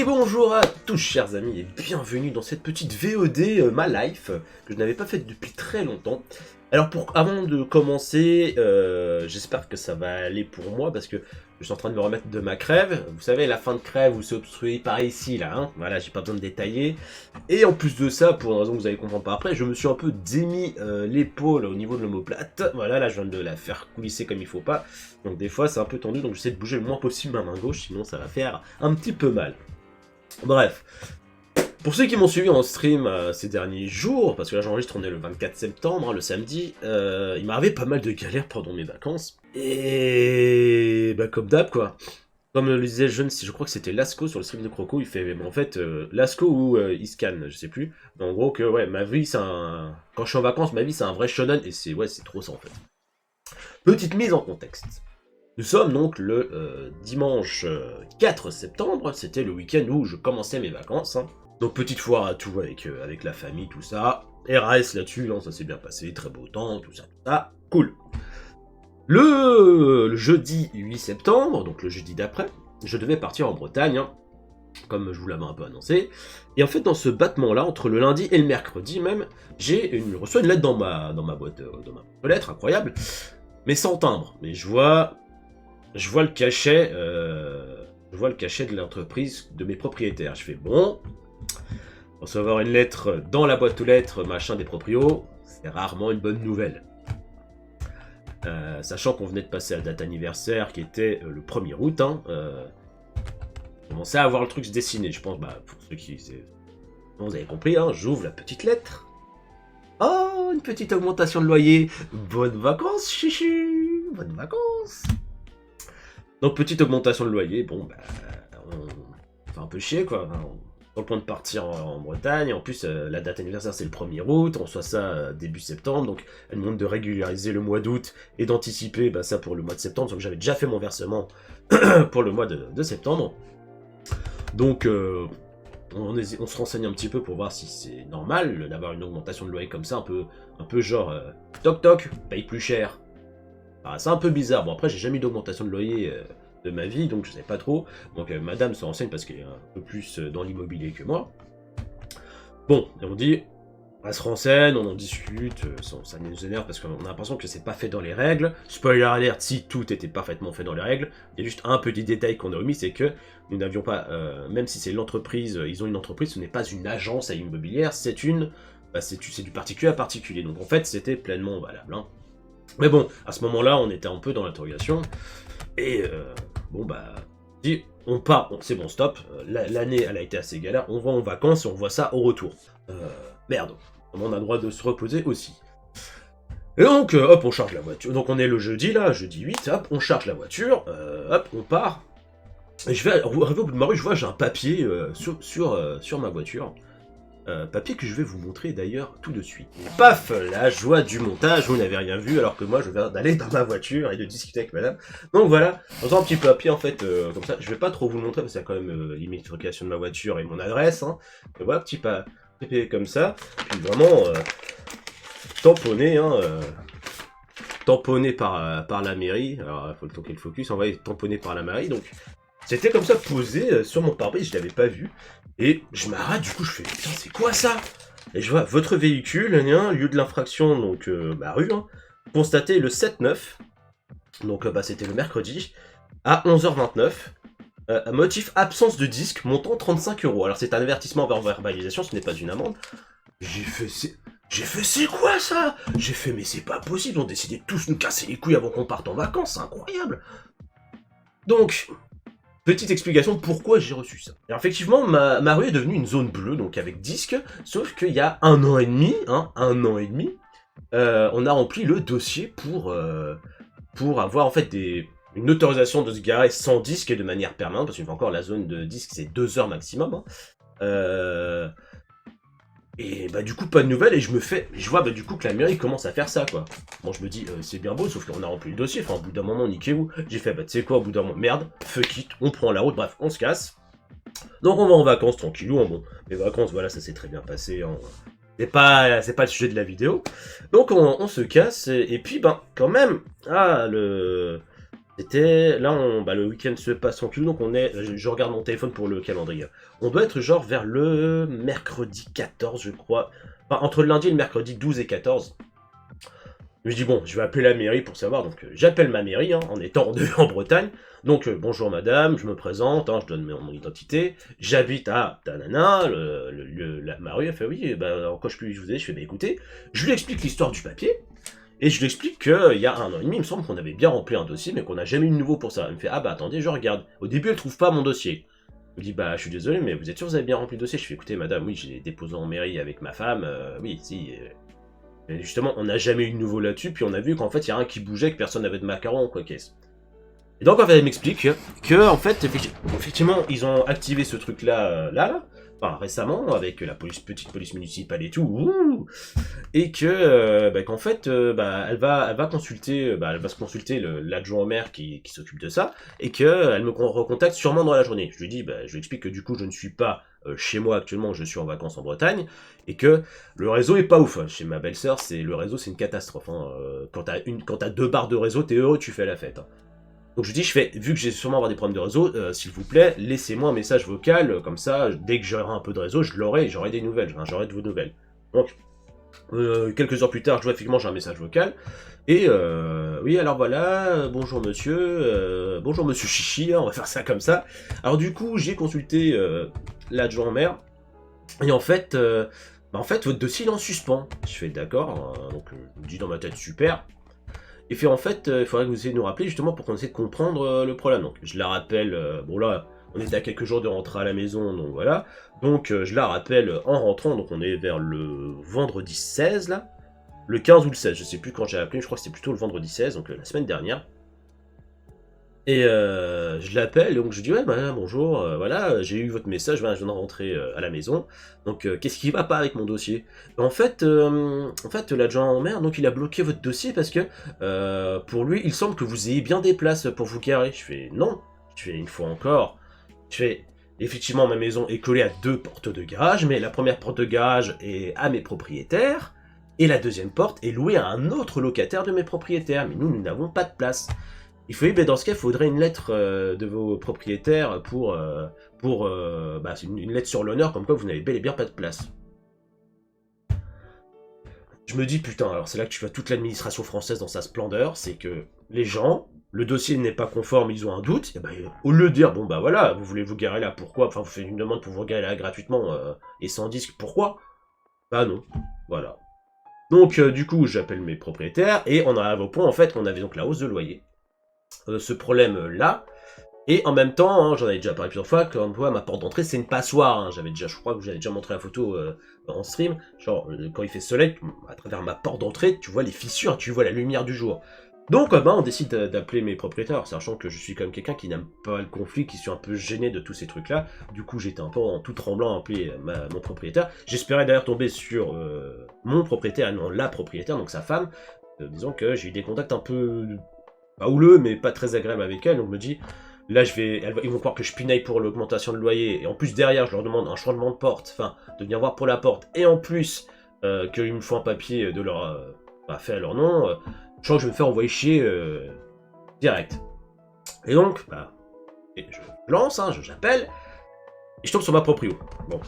Et bonjour à tous chers amis et bienvenue dans cette petite VOD My Life que je n'avais pas faite depuis très longtemps. Alors avant de commencer, j'espère que ça va aller pour moi parce que je suis en train de me remettre de ma crève. Vous savez la fin de crève où c'est obstrué par ici là, hein, voilà, j'ai pas besoin de détailler. Et en plus de ça, pour une raison que vous allez comprendre par après, je me suis un peu démis l'épaule au niveau de l'omoplate. Voilà, là je viens de la faire coulisser comme il faut pas. Donc des fois c'est un peu tendu, donc j'essaie de bouger le moins possible ma main gauche, sinon ça va faire un petit peu mal. Bref, pour ceux qui m'ont suivi en stream ces derniers jours, parce que là j'enregistre, on est le 24 septembre, hein, le samedi, il m'arrivait pas mal de galères pendant mes vacances. Et bah comme d'hab quoi. Comme le disait le jeune, je crois que c'était Lasco sur le stream de Croco, il fait, mais en fait, Lasco ou Iscan, je sais plus. Mais en gros que ouais, ma vie c'est un... Quand je suis en vacances, ma vie c'est un vrai shonen, et c'est ouais, c'est trop ça en fait. Petite mise en contexte. Nous sommes donc le dimanche 4 septembre, c'était le week-end où je commençais mes vacances. Hein. Donc petite foire à tout avec la famille, tout ça. RAS là-dessus, hein, ça s'est bien passé, très beau temps, tout ça, cool. Le jeudi 8 septembre, donc le jeudi d'après, je devais partir en Bretagne, hein, comme je vous l'avais un peu annoncé. Et en fait, dans ce battement-là, entre le lundi et le mercredi même, j'ai reçu une lettre dans ma boîte aux lettres, incroyable, mais sans timbre. Mais je vois le cachet, de l'entreprise de mes propriétaires. Je fais bon, recevoir une lettre dans la boîte aux lettres, machin des proprios, c'est rarement une bonne nouvelle. Sachant qu'on venait de passer la date anniversaire qui était le 1er août, hein, on commençait à voir le truc se dessiner. Je pense, bah, pour ceux qui... Vous avez compris, hein, j'ouvre la petite lettre. Oh, une petite augmentation de loyer. Bonnes vacances, chichu. Bonnes vacances. Donc, petite augmentation de loyer, bon, bah, on fait un peu chier, quoi. On sur le point de partir en Bretagne, en plus, la date anniversaire, c'est le 1er août, on reçoit ça début septembre, donc elle demande de régulariser le mois d'août et d'anticiper bah, ça pour le mois de septembre, sauf que j'avais déjà fait mon versement pour le mois de septembre. Donc, on se renseigne un petit peu pour voir si c'est normal d'avoir une augmentation de loyer comme ça, un peu genre, toc toc, paye plus cher. Ah, c'est un peu bizarre. Bon, après, j'ai jamais eu d'augmentation de loyer de ma vie, donc je sais pas trop. Donc, madame se renseigne parce qu'elle est un peu plus dans l'immobilier que moi. Bon, et on dit, elle se renseigne, on en discute, ça nous énerve parce qu'on a l'impression que c'est pas fait dans les règles. Spoiler alert, si tout était parfaitement fait dans les règles, il y a juste un petit détail qu'on a omis, c'est que nous n'avions pas, même si c'est l'entreprise, ils ont une entreprise, ce n'est pas une agence à immobilière, c'est du particulier à particulier. Donc en fait, c'était pleinement valable. Hein. Mais bon, à ce moment-là, on était un peu dans l'interrogation. Et bon, bah, dit, on part, c'est bon, stop. L'année, elle a été assez galère. On va en vacances et on voit ça au retour. Merde, on a le droit de se reposer aussi. Et donc, hop, on charge la voiture. Donc, on est le jeudi, là, jeudi 8, hop, on charge la voiture, hop, on part. Et je vais arriver au bout de ma rue, je vois, j'ai un papier sur ma voiture. Papier que je vais vous montrer d'ailleurs tout de suite. Et paf, la joie du montage, vous n'avez rien vu alors que moi je viens d'aller dans ma voiture et de discuter avec madame. Donc voilà, dans un petit papier en fait, comme ça, je vais pas trop vous le montrer parce qu'il y a quand même l'identification de ma voiture et mon adresse. Hein. Et voilà, petit papier comme ça, puis vraiment tamponné, hein, tamponné par la mairie. Alors il faut le toquer le focus, on va être tamponné par la mairie, donc c'était comme ça posé sur mon pare-brise, je l'avais pas vu. Et je m'arrête, du coup je fais, putain c'est quoi ça? Et je vois, votre véhicule, lieu de l'infraction, donc rue, hein, constaté le 7-9, donc bah, c'était le mercredi, à 11h29, motif absence de disque, montant 35 €. Alors c'est un avertissement vers verbalisation, ce n'est pas une amende. J'ai fait, c'est quoi ça? J'ai fait, mais c'est pas possible, on décidait de tous nous casser les couilles avant qu'on parte en vacances, c'est incroyable. Donc... Petite explication pourquoi j'ai reçu ça. Alors effectivement, ma rue est devenue une zone bleue, donc avec disque, sauf qu'il y a un an et demi, on a rempli le dossier pour avoir en fait une autorisation de se garer sans disque et de manière permanente, parce qu'une fois encore, la zone de disque c'est 2 heures maximum. Hein. Et bah du coup pas de nouvelles et je vois bah du coup que la mairie commence à faire ça quoi. Bon je me dis c'est bien beau sauf qu'on a rempli le dossier, enfin au bout d'un moment niquez-vous. J'ai fait bah tu sais quoi au bout d'un moment, merde, fuck it, on prend la route, bref on se casse. Donc on va en vacances tranquillou, hein, bon, mes vacances voilà ça s'est très bien passé, hein. C'est pas le sujet de la vidéo. Donc on se casse et puis ben quand même, C'était, là, le week-end se passe tranquille, donc je regarde mon téléphone pour le calendrier. On doit être genre vers le mercredi 14, je crois. Enfin, entre le lundi et le mercredi 12 et 14. Je dis bon, je vais appeler la mairie pour savoir, donc j'appelle ma mairie, hein, en étant en Bretagne. Donc bonjour madame, je me présente, hein, je donne mon identité, j'habite à Tanana, ma rue, elle fait oui, en quoi je puis vous aider? Je fais bah écoutez, je lui explique l'histoire du papier, et je lui explique qu'il y a 1 an et demi, il me semble qu'on avait bien rempli un dossier, mais qu'on n'a jamais eu de nouveau pour ça. Elle me fait ah bah attendez, je regarde. Au début elle trouve pas mon dossier. Je me dis bah je suis désolé, mais vous êtes sûr que vous avez bien rempli le dossier? Je fais écoutez madame, oui j'ai déposé en mairie avec ma femme, oui si... Et justement, on n'a jamais eu de nouveau là-dessus, puis on a vu qu'en fait, il y a un qui bougeait, que personne n'avait de macarons, quoi qu'est-ce. Et donc, en fait, elle m'explique que, en fait, effectivement, ils ont activé ce truc-là, enfin, récemment, avec la petite police municipale et tout, et que, qu'en fait, elle va consulter, elle va se consulter l'adjoint au maire qui s'occupe de ça, et qu'elle me recontacte sûrement dans la journée. Je lui dis, je lui explique que du coup, je ne suis pas chez moi actuellement, je suis en vacances en Bretagne, et que le réseau est pas ouf. Chez ma belle-sœur, le réseau, c'est une catastrophe. Hein. Quand t'as 2 barres de réseau, t'es heureux, tu fais la fête. Hein. Donc je dis, vu que j'ai sûrement avoir des problèmes de réseau, s'il vous plaît, laissez-moi un message vocal, comme ça, dès que j'aurai un peu de réseau, je l'aurai et j'aurai des nouvelles, hein, j'aurai de vos nouvelles. Donc, quelques heures plus tard, je vois effectivement j'ai un message vocal, et oui, alors voilà, bonjour monsieur Chichi, hein, on va faire ça comme ça. Alors du coup, j'ai consulté l'adjoint au maire, et en fait, votre dossier il est en suspens. Je fais d'accord, donc je me dis dans ma tête super. Et fait en fait, il faudrait que vous essayiez de nous rappeler justement pour qu'on essaie de comprendre le problème. Donc je la rappelle, bon là, on était à quelques jours de rentrer à la maison, donc voilà. Donc je la rappelle en rentrant, donc on est vers le vendredi 16 là. Le 15 ou le 16, je sais plus quand j'ai appelé, je crois que c'était plutôt le vendredi 16, donc la semaine dernière. Et je l'appelle, donc je dis ouais madame, bonjour, voilà, j'ai eu votre message, voilà, je viens de rentrer à la maison, donc qu'est-ce qui va pas avec mon dossier? En fait, l'adjoint au maire, donc il a bloqué votre dossier parce que pour lui, il semble que vous ayez bien des places pour vous garer. Je fais non, je fais une fois encore, je fais effectivement ma maison est collée à 2 portes de garage, mais la première porte de garage est à mes propriétaires, et la deuxième porte est louée à un autre locataire de mes propriétaires, mais nous n'avons pas de place. Il faut, dans ce cas, il faudrait une lettre de vos propriétaires c'est une lettre sur l'honneur, comme quoi vous n'avez bel et bien pas de place. Je me dis, putain, alors c'est là que tu vois toute l'administration française dans sa splendeur, c'est que les gens, le dossier n'est pas conforme, ils ont un doute, et au lieu de dire, bon bah voilà, vous voulez vous garer là, pourquoi? Enfin, vous faites une demande pour vous garer là gratuitement et sans disque, pourquoi? Bah non, voilà. Donc du coup, j'appelle mes propriétaires, et on arrive au point, en fait, qu'on avait donc la hausse de loyer. Ce problème-là. Et en même temps, hein, j'en avais déjà parlé plusieurs fois, comme quoi ma porte d'entrée c'est une passoire. Hein. Je crois que j'avais déjà montré la photo en stream. Genre, quand il fait soleil, à travers ma porte d'entrée, tu vois les fissures, tu vois la lumière du jour. Donc, on décide d'appeler mes propriétaires, sachant que je suis quand même quelqu'un qui n'aime pas le conflit, qui suis un peu gêné de tous ces trucs-là. Du coup, j'étais un peu en tout tremblant à appeler mon propriétaire. J'espérais d'ailleurs tomber sur mon propriétaire et non la propriétaire, donc sa femme. Disons que j'ai eu des contacts un peu pas houleux, mais pas très agréable avec elle, donc je me dis, là ils vont croire que je pinaille pour l'augmentation de loyer, et en plus derrière je leur demande un changement de porte, enfin, de venir voir pour la porte, et en plus, qu'ils me font un papier de leur fait à leur nom, je crois que je vais me faire envoyer chier direct. Et donc, je lance, hein, j'appelle, et je tombe sur ma proprio. Bon.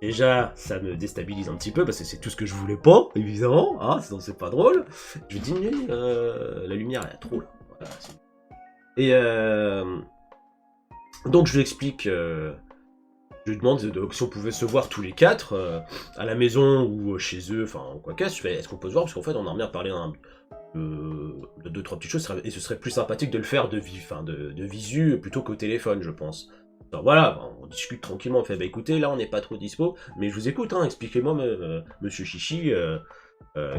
Déjà, ça me déstabilise un petit peu parce que c'est tout ce que je voulais pas, évidemment, hein, sinon c'est pas drôle. Je diminue la lumière, elle est trop là. Voilà, et donc je lui explique, je lui demande si on pouvait se voir tous les 4 à la maison ou chez eux, enfin quoi qu'est-ce. Je fais est-ce qu'on peut se voir parce qu'en fait on a bien parlé de 2-3 petites choses et ce serait plus sympathique de le faire de visu plutôt qu'au téléphone, je pense. Alors voilà, on discute tranquillement, on fait écoutez, là on n'est pas trop dispo, mais je vous écoute, hein, expliquez-moi, monsieur Chichi,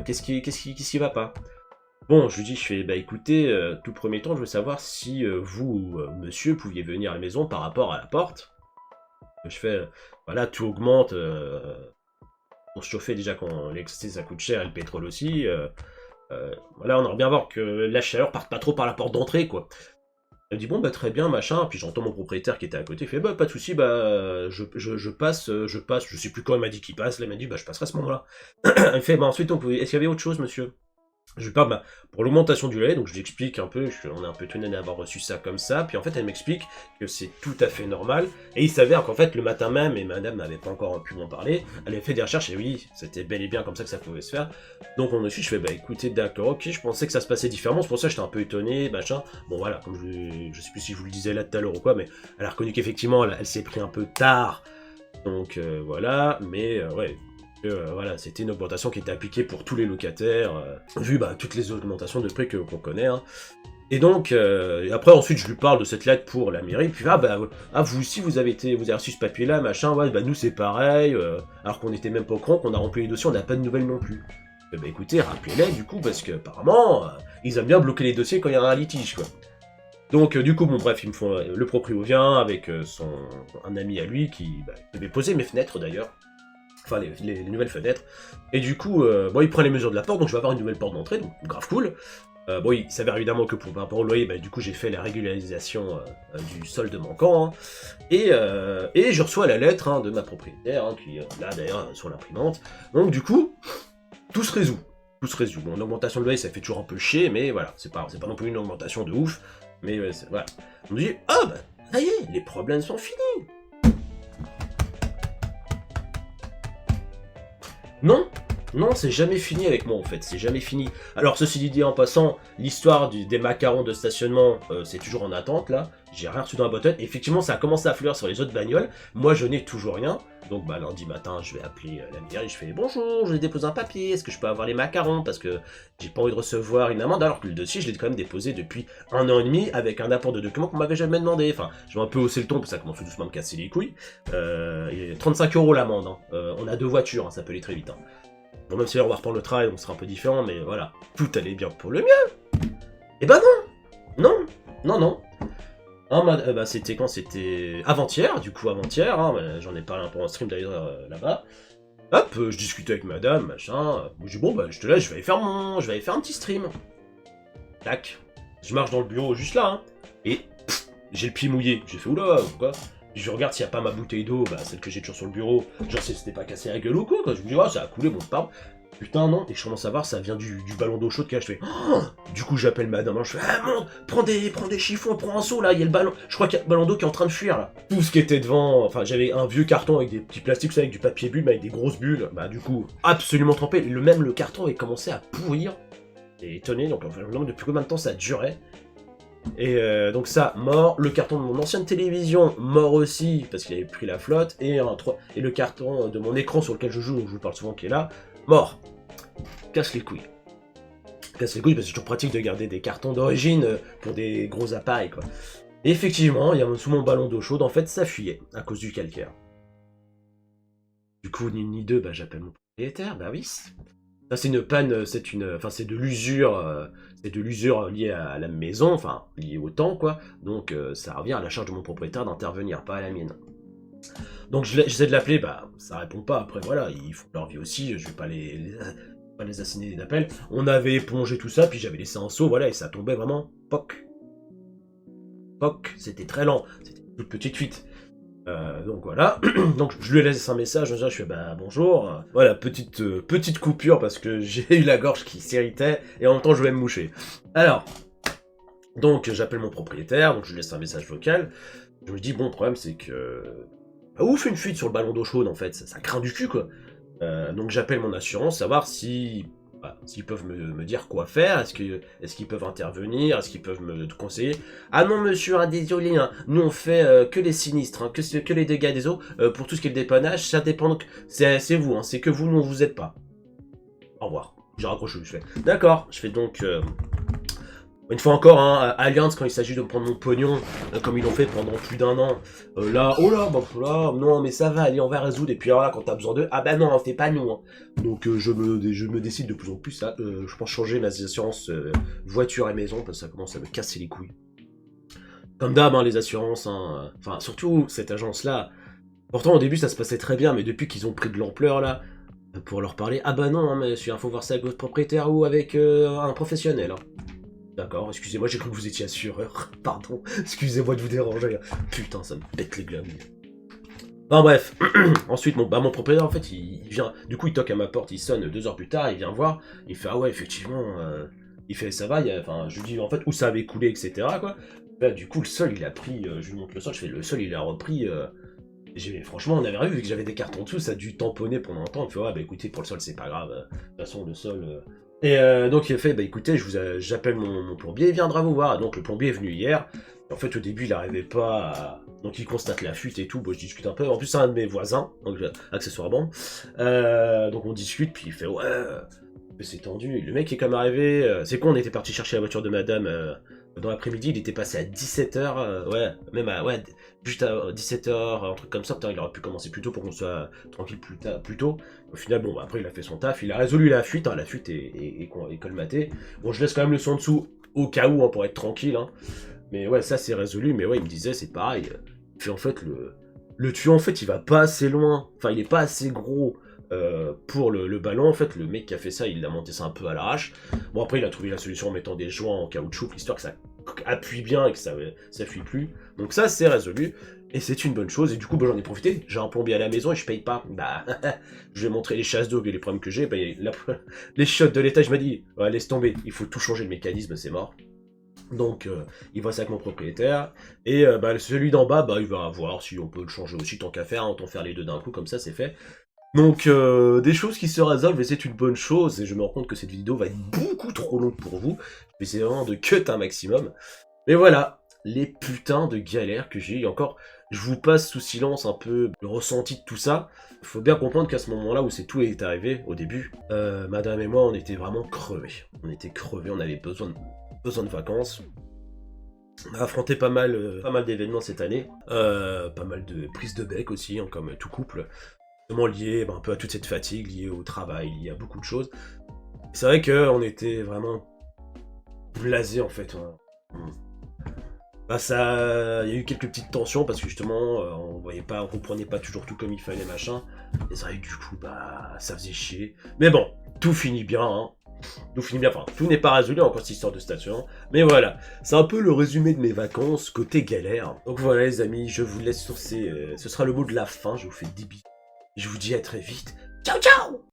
qu'est-ce qui va pas? Bon, je lui dis, je fais écoutez, tout premier temps, je veux savoir si vous, monsieur, pouviez venir à la maison par rapport à la porte. Je fais, voilà, tout augmente, pour se chauffer déjà quand l'électricité ça coûte cher et le pétrole aussi. Voilà, on aimerait bien voir que la chaleur parte pas trop par la porte d'entrée, quoi. Elle dit bon très bien machin, puis j'entends mon propriétaire qui était à côté, il fait pas de souci, je passe, je sais plus quand il m'a dit qu'il passe, là il m'a dit je passerai à ce moment-là. Elle fait ensuite est-ce qu'il y avait autre chose monsieur? Je lui parle pour l'augmentation du loyer, donc je lui explique un peu, on est un peu étonné d'avoir reçu ça comme ça, puis en fait elle m'explique que c'est tout à fait normal, et il s'avère qu'en fait le matin même, et madame n'avait pas encore pu m'en parler, elle avait fait des recherches, et oui, c'était bel et bien comme ça que ça pouvait se faire, donc on a su, je fais bah écoutez, d'accord, ok, je pensais que ça se passait différemment, c'est pour ça que j'étais un peu étonné, machin, bon voilà, comme je sais plus si je vous le disais là tout à l'heure ou quoi, mais elle a reconnu qu'effectivement elle s'est pris un peu tard, donc voilà, mais ouais, voilà, c'était une augmentation qui était appliquée pour tous les locataires, vu toutes les augmentations de prix qu'on connaît. Hein. Et donc, après, ensuite, je lui parle de cette lettre pour la mairie, puis vous aussi, vous avez reçu ce papier-là, machin, ouais, nous c'est pareil, alors qu'on était même pas au courant, qu'on a rempli les dossiers, on n'a pas de nouvelles non plus. Écoutez, rappelez-les du coup, parce que apparemment, ils aiment bien bloquer les dossiers quand il y a un litige, quoi. Donc, du coup, bon, bref, ils me font, le proprio vient avec un ami à lui qui devait poser mes fenêtres d'ailleurs. Enfin, les nouvelles fenêtres. Et du coup, il prend les mesures de la porte, donc je vais avoir une nouvelle porte d'entrée, donc grave cool. Il s'avère évidemment que par rapport au loyer, du coup, j'ai fait la régularisation du solde manquant. Hein. Et je reçois la lettre de ma propriétaire, qui est là d'ailleurs sur l'imprimante. Donc du coup, tout se résout. Tout se résout. Bon, l'augmentation de loyer, ça fait toujours un peu chier, mais voilà, c'est pas non plus une augmentation de ouf. Mais voilà. On me dit, ça y est, les problèmes sont finis. Non, non, c'est jamais fini avec moi en fait, c'est jamais fini. Alors ceci dit en passant, l'histoire des macarons de stationnement, c'est toujours en attente là, j'ai rien reçu dans la boîte. Effectivement ça a commencé à fleurir sur les autres bagnoles, moi je n'ai toujours rien. Donc lundi matin je vais appeler la mairie, je fais bonjour, je vais déposer un papier, est-ce que je peux avoir les macarons parce que j'ai pas envie de recevoir une amende alors que le dossier je l'ai quand même déposé depuis 1 an et demi avec un apport de documents qu'on m'avait jamais demandé. Enfin, je vais un peu hausser le ton parce que ça commence tout doucement à me casser les couilles. 35 € l'amende, hein. On a 2 voitures, hein, ça peut aller très vite. Hein. Bon, même si là on va reprendre le travail, on sera un peu différent, mais voilà, tout allait bien pour le mieux. Eh ben non, non, non, non. Hein, c'était quand? C'était avant-hier, du coup avant-hier, hein, j'en ai parlé un peu en stream d'ailleurs là-bas. Hop, je discutais avec madame, machin. Je dis bon je te laisse, je vais aller faire un petit stream. Tac. Je marche dans le bureau juste là, hein, et j'ai le pied mouillé. J'ai fait oula, quoi. Je regarde s'il n'y a pas ma bouteille d'eau, celle que j'ai toujours sur le bureau. Genre, c'était pas cassé la gueule ou quoi. Je me dis, ça a coulé, bon, pardon. Putain, non. Et je commence à voir, ça vient du ballon d'eau chaude qu'il y a. Je fais, du coup, j'appelle madame. Je fais, monte, prends des chiffons, prends un seau, là. Il y a le ballon. Je crois qu'il y a le ballon d'eau qui est en train de fuir, là. Tout ce qui était devant. Enfin, j'avais un vieux carton avec des petits plastiques, avec du papier bulle, avec des grosses bulles. Du coup, absolument trempé. Le carton avait commencé à pourrir. Et étonné, donc, je me demande depuis combien de temps ça durait. Et donc ça, mort. Le carton de mon ancienne télévision, mort aussi, parce qu'il avait pris la flotte. Et le carton de mon écran sur lequel je joue, donc je vous parle souvent qui est là, mort. Casse les couilles. Casse les couilles parce que c'est toujours pratique de garder des cartons d'origine pour des gros appareils, quoi. Et effectivement, il y a sous mon ballon d'eau chaude, en fait, ça fuyait à cause du calcaire. Du coup, ni une ni deux, j'appelle mon propriétaire, oui. Ça, c'est une panne, c'est de l'usure liée à la maison, enfin, liée au temps, quoi. Donc, ça revient à la charge de mon propriétaire d'intervenir, pas à la mienne. Donc, j'essaie de l'appeler, ça répond pas. Après, voilà, ils font leur vie aussi, je vais pas les assigner d'appel. On avait épongé tout ça, puis j'avais laissé un seau, voilà, et ça tombait vraiment, poc. Poc, c'était très lent, c'était une toute petite fuite. Donc voilà, donc je lui laisse un message, je fais bonjour, voilà, petite coupure parce que j'ai eu la gorge qui s'irritait et en même temps je voulais me moucher. Alors, donc j'appelle mon propriétaire, donc je lui laisse un message vocal, je me dis bon, le problème c'est que... ouf, une fuite sur le ballon d'eau chaude en fait, ça craint du cul quoi. Donc j'appelle mon assurance, savoir s'ils peuvent me dire quoi faire, est-ce qu'ils peuvent intervenir, est-ce qu'ils peuvent me conseiller. Ah non monsieur, désolé, nous on fait que les sinistres, que les dégâts des eaux, pour tout ce qui est le dépannage, ça dépend, donc c'est vous, c'est que vous, nous on vous aide pas. Au revoir. J'ai raccroché, je fais d'accord, je fais donc... Une fois encore, Allianz, quand il s'agit de prendre mon pognon, comme ils l'ont fait pendant plus d'1 an, non, mais ça va, allez, on va résoudre, et puis alors là, quand t'as besoin d'eux, non, on fait pas nous, hein. Donc je me décide de plus en plus à, je pense, changer mes assurances voiture et maison, parce que ça commence à me casser les couilles. Comme d'hab, les assurances, enfin, surtout cette agence-là, pourtant au début ça se passait très bien, mais depuis qu'ils ont pris de l'ampleur, là, pour leur parler, non, monsieur, faut voir ça avec votre propriétaire ou avec un professionnel, D'accord, excusez-moi, j'ai cru que vous étiez assureur. Pardon, excusez-moi de vous déranger. Putain, ça me pète les glamis. Enfin bref, ensuite mon propriétaire en fait il vient, du coup il toque à ma porte, il sonne 2 heures plus tard, il vient voir, il fait ah ouais effectivement, il fait ça va, enfin je lui dis en fait où ça avait coulé etc quoi. Là du coup le sol il a pris, je lui montre le sol, je fais le sol il a repris, franchement on avait vu que j'avais des cartes en dessous, ça a dû tamponner pendant un temps, il fait ouais bah écoutez pour le sol c'est pas grave, de toute façon le sol... donc il a fait bah écoutez j'appelle mon plombier, il viendra vous voir, donc le plombier est venu hier, en fait, au début, il n'arrivait pas à... Donc, il constate la fuite et tout. Bon, je discute un peu. En plus, c'est un de mes voisins, donc accessoirement. Donc, on discute, puis il fait ouais, c'est tendu. Le mec est comme arrivé. C'est con, on était parti chercher la voiture de madame dans l'après-midi. Il était passé à 17h. Ouais, même à. Ouais, juste à 17h, un truc comme ça. Putain, il aurait pu commencer plus tôt pour qu'on soit tranquille plus tôt. Au final, bon, bah, après, il a fait son taf. Il a résolu la fuite. Hein, la fuite est colmatée. Bon, je laisse quand même le son dessous au cas où, hein, pour être tranquille. Hein. Mais ouais, ça c'est résolu, mais ouais, il me disait, c'est pareil. Puis en fait, le tuyau, en fait, il va pas assez loin. Enfin, il est pas assez gros pour le ballon. En fait, le mec qui a fait ça, il a monté ça un peu à l'arrache. Bon, après, il a trouvé la solution en mettant des joints en caoutchouc, histoire que ça appuie bien et que ça fuit plus. Donc ça, c'est résolu. Et c'est une bonne chose. Et du coup, bah, j'en ai profité. J'ai un plombier à la maison et je paye pas. Bah, je vais montrer les chasses d'eau et les problèmes que j'ai. Bah, les chiottes de l'étage, m'a dit, ouais, laisse tomber. Il faut tout changer le mécanisme, c'est mort. Donc, il voit ça avec mon propriétaire, et bah, celui d'en bas, bah, il va voir si on peut le changer aussi, tant qu'à faire, hein, autant faire les deux d'un coup, comme ça c'est fait. Donc, des choses qui se résolvent, et c'est une bonne chose, et je me rends compte que cette vidéo va être beaucoup trop longue pour vous, je vais essayer vraiment de cut un maximum. Mais voilà, les putains de galères que j'ai eu, encore, je vous passe sous silence un peu le ressenti de tout ça. Il faut bien comprendre qu'à ce moment-là où tout est arrivé, au début, madame et moi, on était vraiment crevés. On était crevés, on avait besoin de vacances. On a affronté pas mal d'événements cette année, pas mal de prises de bec aussi, hein, comme tout couple, vraiment lié un peu à toute cette fatigue, liée au travail, liée à beaucoup de choses. C'est vrai qu'on était vraiment blasés en fait. Bah ça, il y a eu quelques petites tensions parce que justement, on comprenait pas toujours tout comme il fallait machin. Et c'est vrai que du coup, bah ça faisait chier. Mais bon, tout finit bien. Hein. Tout finit bien, enfin, tout n'est pas résolu, encore cette histoire de station. Mais voilà, c'est un peu le résumé de mes vacances, côté galère. Donc voilà les amis, je vous laisse sur ce sera le mot de la fin, je vous fais des bisous. Je vous dis à très vite. Ciao ciao.